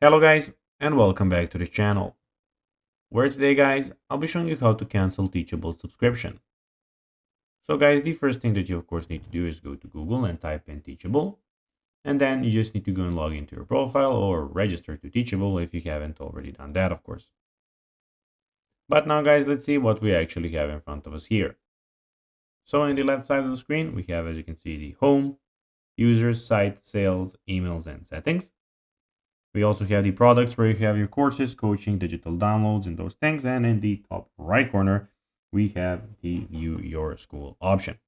Hello guys, and welcome back to this channel, where today guys, I'll be showing you how to cancel Teachable subscription. So guys, the first thing that you of course need to do is go to Google and type in Teachable, and then you just need to go and log into your profile or register to Teachable if you haven't already done that of course. But now guys, let's see what we actually have in front of us here. So in the left side of the screen, we have, as you can see, the home, users, site, sales, emails, and settings. We also have the products where you have your courses, coaching, digital downloads, and those things. And in the top right corner, we have the view your school option.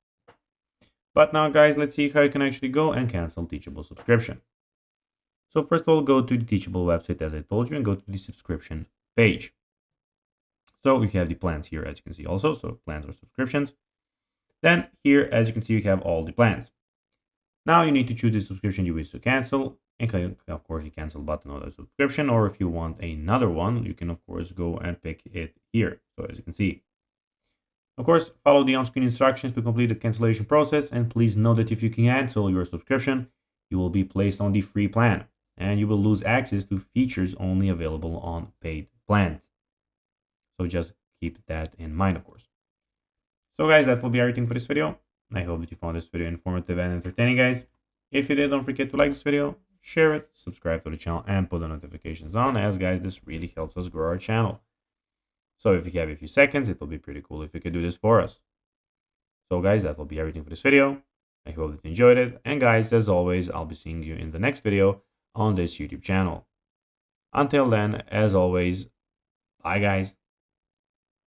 But now guys, let's see how you can actually go and cancel Teachable subscription. So first of all, go to the Teachable website as I told you and go to the subscription page. So we have the plans here as you can see also, so plans or subscriptions. Then here, as you can see, you have all the plans. Now you need to choose the subscription you wish to cancel and click, of course, the cancel button on the subscription, or if you want another one, you can, of course, go and pick it here. So as you can see, of course, follow the on-screen instructions to complete the cancellation process. And please note that if you cancel your subscription, you will be placed on the free plan and you will lose access to features only available on paid plans. So just keep that in mind, of course. So guys, that will be everything for this video. I hope that you found this video informative and entertaining, guys. If you did, don't forget to like this video, share it, subscribe to the channel, and put the notifications on, as guys, this really helps us grow our channel. So if you have a few seconds, it will be pretty cool if you could do this for us. So guys, that will be everything for this video. I hope that you enjoyed it. And guys, as always, I'll be seeing you in the next video on this YouTube channel. Until then, as always, bye guys.